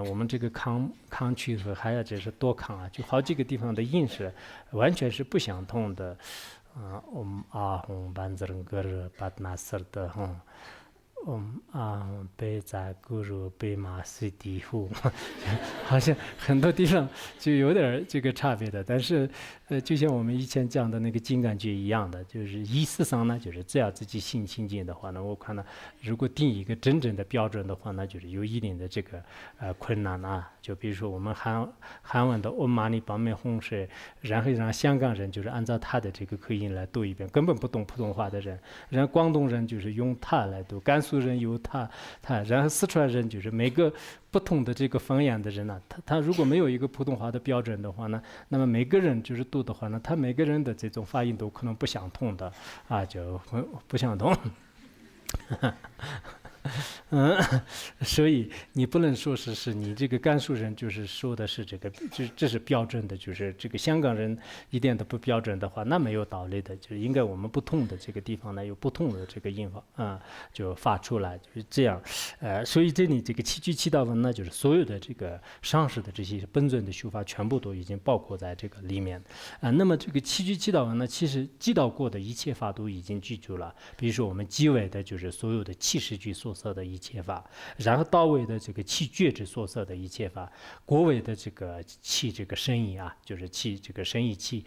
我们这个康区和还有就是多康就好几个地方的音是完全是不相同的。阿吽班泽仁格尔巴纳斯的阿吽贝扎古鲁贝马西迪夫，好像很多地方就有点这个差别的，但是就像我们以前讲的那个金刚诀一样的，就是意思上呢，就是只要自己心清净的话呢，我看呢，如果定一个真正的标准的话呢，就是有一定的这个困难就比如说我们韩文的欧玛尼邦美红是，然后让香港人就是按照他的这个口音来读一遍，根本不懂普通话的人，让广东人就是用他来读，甘肃人有他，然后四川人就是每个不同的这个方言的人呢，他如果没有一个普通话的标准的话呢，那么每个人就是读的话呢，他每个人的这种发音都可能不相同的就不相同。所以你不能说是你这个甘肃人就是说的是这是标准的，就是这个香港人一点都不标准的话，那没有道理的。就是应该我们不同的这个地方呢，有不同的这个音法就发出来，就是这样。所以这里这个七句七道文呢，就是所有的这个上师的这些本尊的修法，全部都已经包括在这个里面那么这个七句七道文呢，其实记到过的一切法都已经记住了。比如说我们基尾的就是所有的气十句所设的一切法，然后到位的这个气觉之所设的一切法，国尾的这个气这个生意就是气这个生意气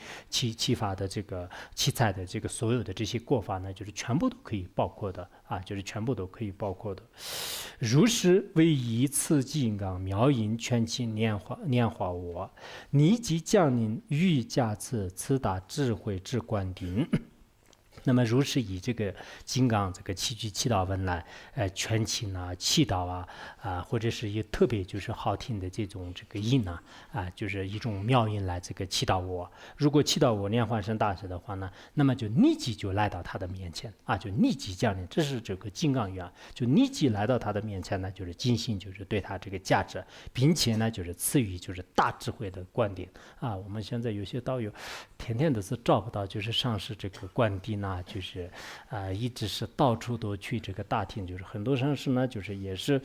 法的这个气彩的这个所有的这些过法呢，就是全部都可以包括的就是全部都可以包括的。如是为一次金刚妙音全气念化我，你即将您欲加此达智慧之观顶。那么如是以这个金刚这个七句祈祷文来，全勤啊、祈祷或者是一特别就是好听的这种这个音就是一种妙音来这个祈祷我。如果祈祷我念化身大师的话呢，那么就立即就来到他的面前就立即降临，这是这个金刚语就立即来到他的面前呢，就是精心就是对他这个价值，并且呢就是赐予就是大智慧的观点我们现在有些道友天天都是找不到，就是上师这个观点就是一直是到处都去这个打听，就是很多上师呢就是也是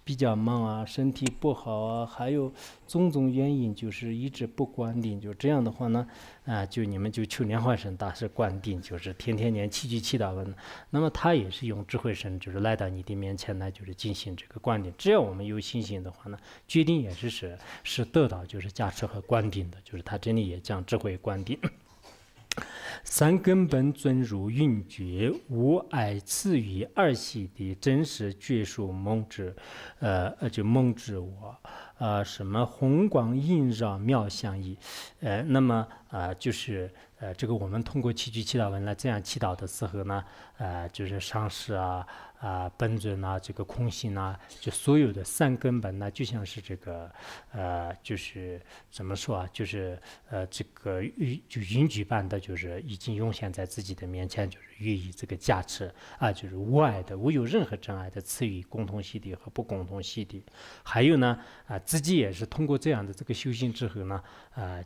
比较忙身体不好还有种种原因，就是一直不观定。就这样的话呢就你们就求莲花生大师观定，就是天天念七句祈祷文，那么他也是用智慧身就是来到你的面前呢，就是进行这个观点。只要我们有信心的话呢，决定也是得到就是加持和观定的，就是他这里也讲智慧观定。三根本尊如云觉，无碍赐予二系的真实觉数蒙之，就蒙之我，什么红光映照妙相意，那么就是这个我们通过七句祈祷文来这样祈祷的时候呢，就是上师本尊这个空性就所有的三根本呢，就像是这个就是怎么说就是这个就云举般的，就是已经涌现在自己的面前，就是予以这个加持就是无碍的，无有任何障碍的赐予共同系地和不共同系地。还有呢自己也是通过这样的这个修行之后呢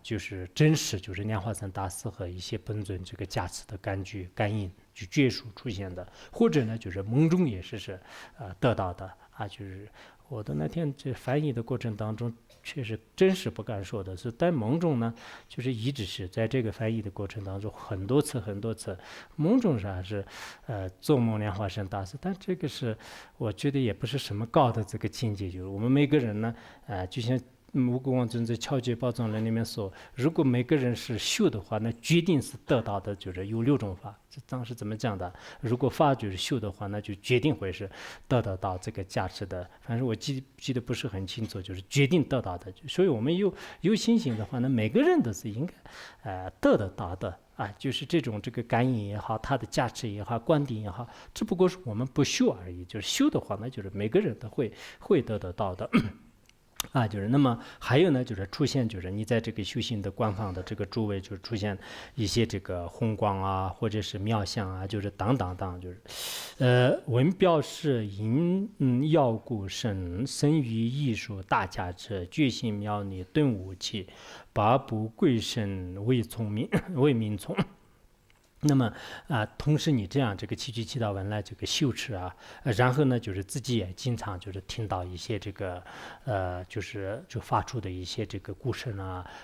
就是真实就是莲花生大师和一些本尊这个加持的感觉感应就觉数出现的，或者呢就是梦中也是得到的就是我的那天这翻译的过程当中，确实真实不敢说的是，在梦中呢，就是一直是在这个翻译的过程当中很多次，梦中是做梦莲花生大师，但这个是我觉得也不是什么高的这个境界，就是我们每个人呢就像无垢王尊在《窍诀宝藏论》里面说，如果每个人是修的话，那决定是得到的，就是有6种法。这当时怎么讲的？如果法就是修的话，那就决定会是得到这个价值的。反正我记得不是很清楚，就是决定得到的。所以我们有信心的话呢，每个人都是应该得到的就是这种这个感应也好，它的价值也好，观点也好，只不过是我们不修而已。就是修的话，那就是每个人都会得到的。就是那么还有呢，就是出现就是你在这个修行的官方的这个诸位，就出现一些这个红光或者是妙相就是等，就是文表示因要故生于艺术大价值，觉性妙理顿悟气，八部贵身为聪明为民聪。那么同时你这样这个七句祈祷文来这个修持然后呢就是自己也经常就是听到一些这个就发出的一些这个故声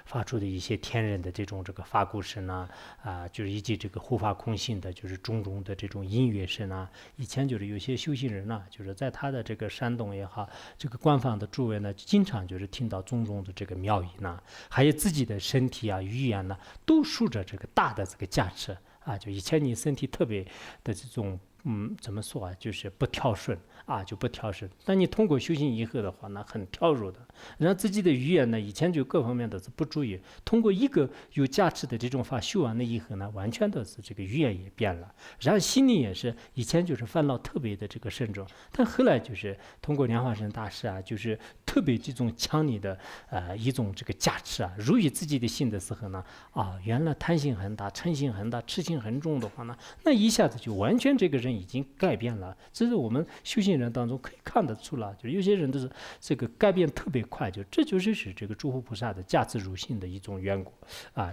发出的一些天人的这种这个发故声就是以及这个护法空性的就是种种的这种音乐声以前就是有些修行人就是在他的这个山洞也好，这个官方的诸位呢，经常就是听到种种的这个妙音还有自己的身体语言都受着这个大的这个价值就以前你身体特别的这种怎么说就是不调顺就不调顺，但你通过修行以后的话呢，很调柔的，然后自己的语言呢，以前就各方面都是不注意，通过一个有价值的这种法修完了以后呢，完全都是这个语言也变了，然后心里也是以前就是烦恼特别的这个慎重，但后来就是通过莲花生大师就是特别这种强烈的一种这个价值入于自己的心的时候呢原来贪心很大，嗔心很大，痴心很重的话呢，那一下子就完全这个人已经改变了，这是我们修行人当中可以看得出来，就有些人都是这个改变特别快，这就是这个诸佛菩萨的加持入心的一种缘故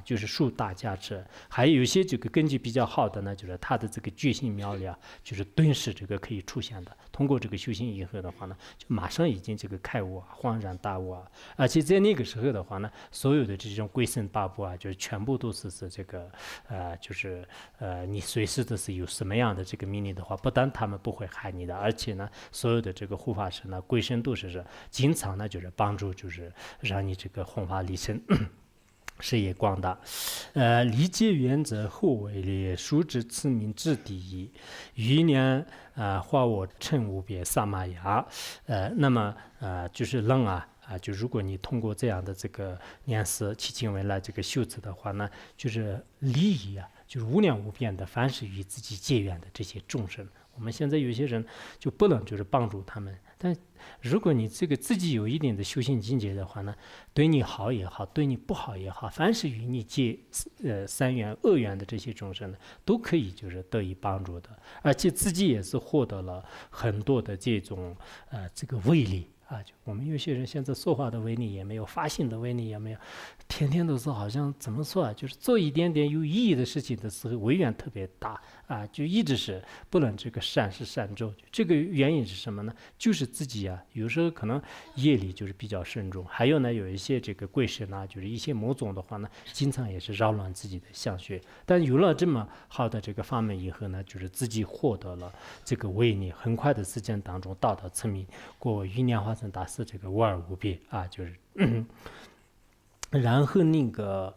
就是树大加持。还有一些这个根基比较好的呢，就是他的这个觉性妙力就是顿时这个可以出现的，通过这个修行以后的话呢，就马上已经这个开悟恍然大悟而且在那个时候的话呢，所有的这种龟僧八部就是全部都是这个就是你随时都是有什么样的这个命令的话，不但他们不会害你的，而且呢所有的这个护法神龟僧都是经常呢就是帮助，就是让你这个弘法利生事业广大。理解原则后为列，殊知此名之第一。余年化我乘无别萨玛雅。那么就是人就如果你通过这样的这个念思祈请文来这个修持的话呢，就是礼仪就是无量无边的，凡是与自己结缘的这些众生。我们现在有些人就不能就是帮助他们，但如果你这个自己有一定的修行境界的话呢，对你好也好，对你不好也好，凡是与你结三缘恶缘的这些众生呢，都可以就是得以帮助的，而且自己也是获得了很多的这种这个威力。就我们有些人现在说话的威力也没有，发心的威力也没有，天天都是好像怎么说就是做一点点有意义的事情的时候，威严特别大就一直是不能这个善始善终。这个原因是什么呢？就是自己有时候可能业力就是比较慎重，还有呢有一些这个贵神就是一些魔种的话呢，经常也是扰乱自己的相学。但有了这么好的这个法门以后呢，就是自己获得了这个威力，很快的时间当中达到成名，过于莲花生大师这个无二无别就是然后那个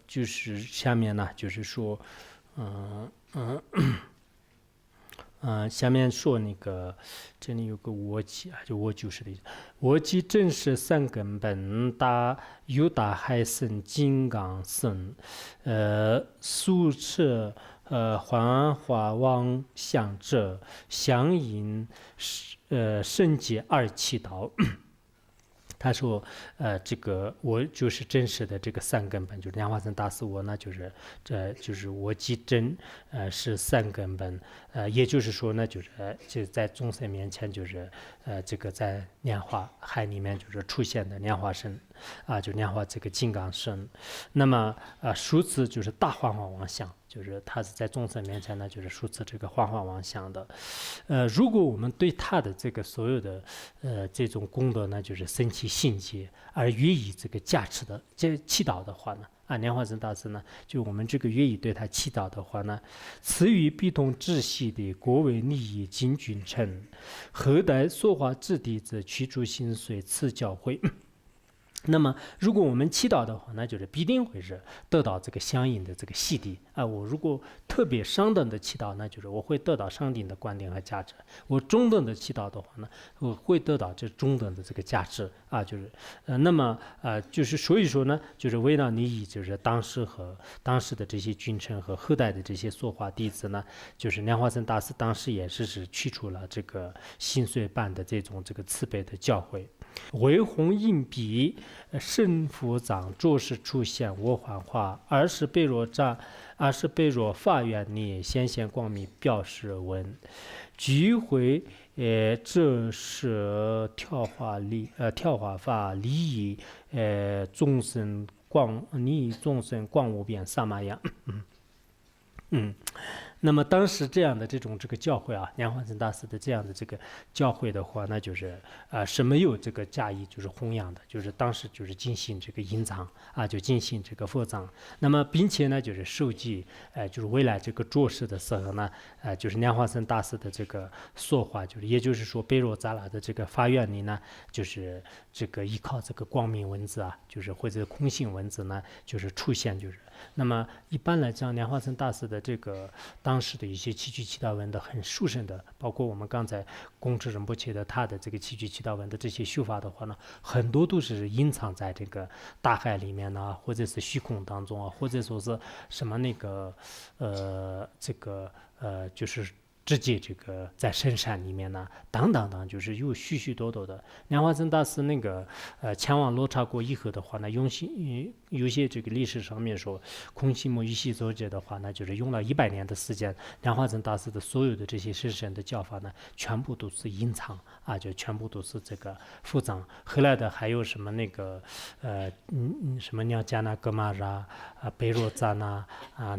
就是下面呢就是说下面说那个这里有个我记就我就是的意思，我记正是三根本有大海深金刚僧苏澈幻化妄想者相应圣洁二七道。他说这个我就是真实的这个三根本，就是莲花生大师我呢就是就是我即真是三根本也就是说呢就是在众生面前就是这个在莲花海里面就是出现的莲花身就莲花这个金刚身。那么数次就是大幻化妄想，就是他是在众生面前呢就是数次这个幻化妄想的。如果我们对他的这个所有的这种功德呢就是生起信解而予以这个加持的这祈祷的话呢莲花生大师呢就我们这个愿意对他祈祷的话呢，此语必同至细的国为利益金君臣，何待说话之弟子驱逐心髓赐教诲。那么如果我们祈祷的话，那就是必定会是得到这个相应的这个洗涤我如果特别上等的祈祷，那就是我会得到上等的观点和价值；我中等的祈祷的话呢，我会得到这中等的这个价值就是那么就是所以说呢，就是为了利益就是当时的这些君臣和后代的这些说话弟子呢，就是莲花生大师当时也是去除了这个心髓般的这种这个慈悲的教诲。为弘印笔圣佛藏着实出现我幻化20倍若法愿力显现光明表示文聚会这是跳化法利益众生光无边萨玛样。那么当时这样的这个教诲莲花生大师的这样的这个教诲的话，那就是是没有这个加以就是弘扬的，就是当时就是进行这个隐藏就进行这个佛藏。那么并且呢就是受记就是未来这个做事的时候呢就是莲花生大师的这个说话，就是也就是说贝若扎拉的这个发愿里呢，就是这个依靠这个光明文字就是或者空性文字呢就是出现就是。那么一般来讲，莲花生大师的这个当时的一些七句祈祷文的很殊胜的，包括我们刚才公知仁波切的他的这个七句祈祷文的这些修法的话呢，很多都是隐藏在这个大海里面或者是虚空当中或者说是什么那个这个就是直接这个在深山里面等等，就是有许许多多的。莲花生大师那个前往罗刹国以后的话呢，有些这个历史上面说，空西摩玉西周节的话呢，就是用了100年的时间，莲花生大师的所有的这些神圣的教法呢，全部都是隐藏就全部都是这个复藏。后来的还有什么那个什么鸟迦那格玛拉贝若扎那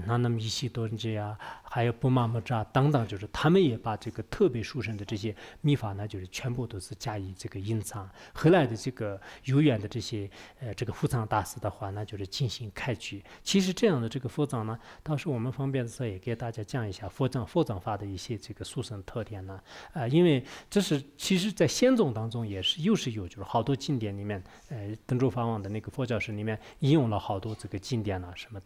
那那米西多杰还有布玛木扎等等，就是他们也把这个特别殊胜的这些秘法呢，就是全部都是加以这个隐藏。后来的这个有缘的这些这个复藏大师的话呢，就是进行开举。其实这样的这个佛藏呢，到时候我们方便的时候也给大家讲一下佛藏法的一些这个殊胜特点呢因为这是其实在仙宗当中也是有就是好多经典里面登州法王的那个佛教史里面引用了好多这个经典什么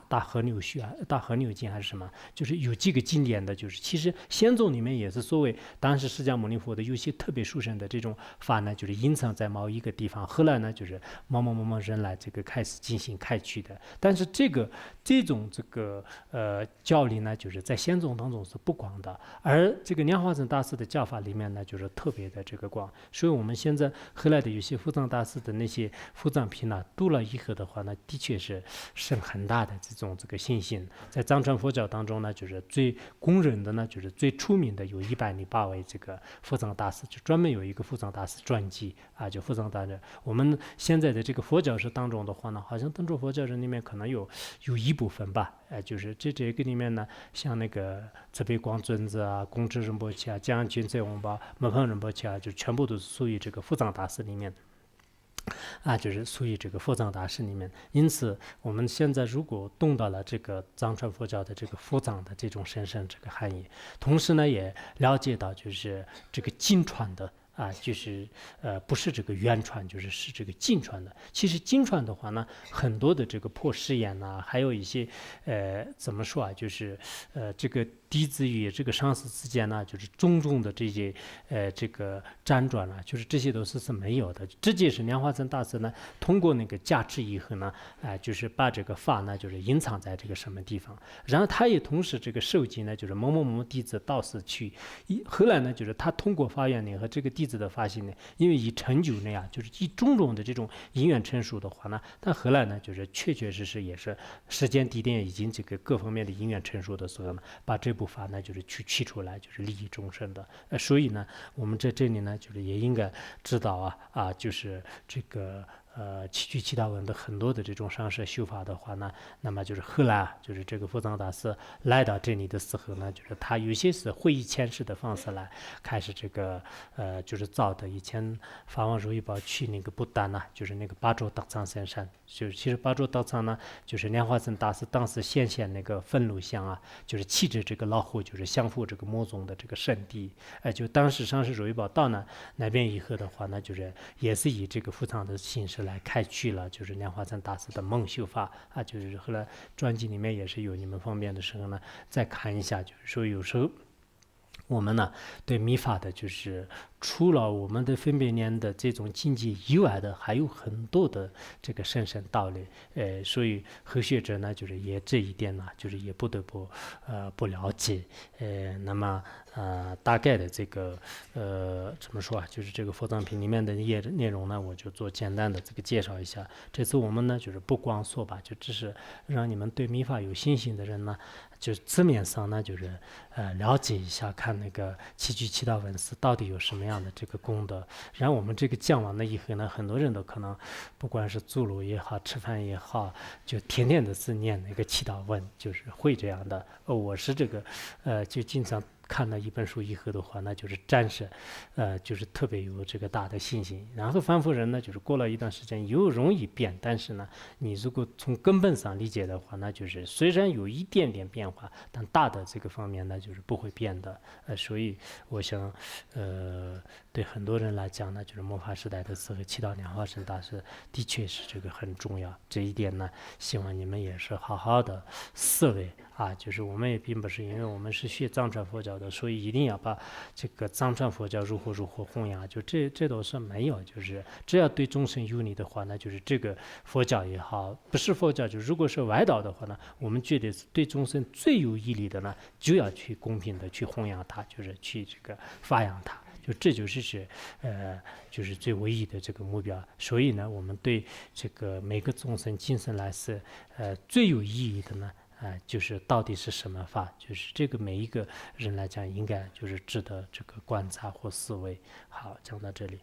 大河流序啊，大河流经还是什么，就是有几个经典的，就是其实仙宗里面也是所谓当时释迦牟尼佛的有些特别殊胜的这种法呢，就是隐藏在某一个地方，后来呢就是某人来这个开始进行开启的。但是这种教理呢，就是在仙宗当中是不广的，而这个莲花生大师的教法里面呢，就是特别的这个广。所以我们现在后来的有些伏藏大师的那些伏藏品呢，读了以后的话呢，的确是生很大的这个信心。在藏传佛教当中呢，就是最公认的呢，就是最出名的有108位这个伏藏大师，就专门有一个伏藏大师传记啊，就伏藏大师。我们现在的这个佛教史当中的话呢，好像当中佛教史里面可能有一部分吧，就是这个里面呢，像那个慈悲光尊者啊、公智仁波切啊、江军在翁吧、摩诃仁波切啊，就全部都是属于这个伏藏大师里面。啊，就是属于这个伏藏大师里面，因此我们现在如果懂到了这个藏传佛教的这个伏藏的这种神圣这个含义，同时呢也了解到就是这个经传的啊，就是不是这个原传，是这个经传的。其实经传的话呢，很多的这个破誓言呐，还有一些怎么说啊，就是这个弟子与这个上师之间呢，就是种种的这些这个辗转啊，就是这些都是没有的。这就是莲花生大师呢，通过那个加持以后呢，就是把这个法呢，就是隐藏在这个什么地方。然后他也同时这个受记呢，就是某某某弟子道士去，后来呢，就是他通过发愿呢和这个弟子的发心呢，因为以成就那样，就是以种种的这种因缘成熟的话呢，但后来呢，就是确实也是时间地点已经这个各方面的因缘成熟的时候呢，把这部法呢就是去取出来，就是利益众生的。所以呢，我们在这里呢，就是也应该知道就是这个。七具七道文的很多的这种上师修法的话呢，那么就是后来就是这个伏藏大师来到这里的时候呢，就是他有些是会以前世的方式来开始这个就是造的。以前法王如意宝去那个不丹呢，就是那个巴州达藏深山，就是其实巴州达藏呢，就是莲花生大师当时显现那个愤怒像啊，就是气质这个老虎，就是降服这个魔宗的这个圣地。就当时上师如意宝到那边以后的话呢，就是也是以这个伏藏的形式来开启了，就是莲花生大师的梦修法啊，就是后来专辑里面也是有，你们方便的时候呢，再看一下，就是说有时候我们呢对密法的，就是除了我们的分别念的这种境界以外的，还有很多的这个深深道理。所以后学者呢，就是也这一点呢，就是也不得不不了解。那么大概的这个怎么说啊？就是这个佛藏品里面的内容呢，我就做简单的这个介绍一下。这次我们呢，就是不光说吧，就只是让你们对密法有信心的人呢，就字面上呢，就是了解一下，看那个七具七道文字到底有什么样的这个功德。然后我们这个讲完了以后呢，很多人都可能不管是走路也好，吃饭也好，就天天的是念那个七道文，就是会这样的。我是这个就经常看了一本书以后的话，那就是暂时，就是特别有这个大的信心。然后凡夫人呢，就是过了一段时间又容易变，但是呢，你如果从根本上理解的话，那就是虽然有一点点变化，但大的这个方面呢，就是不会变的。所以我想，对很多人来讲呢，就是末法时代的时候，七道莲花生大师的确是这个很重要。这一点呢，希望你们也是好好的思维。就是我们也并不是因为我们是学藏传佛教的，所以一定要把这个藏传佛教如何弘扬，就这都是没有，就是只要对众生有利的话，那就是这个佛教也好，不是佛教，就如果是外道的话呢，我们觉得对众生最有益利的呢，就要去公平的去弘扬它，就是去这个发扬它。就这就是最唯一的这个目标。所以呢，我们对这个每个众生今生来世最有意义的呢，就是到底是什么法，就是这个每一个人来讲，应该就是值得这个观察或思维。好，讲到这里。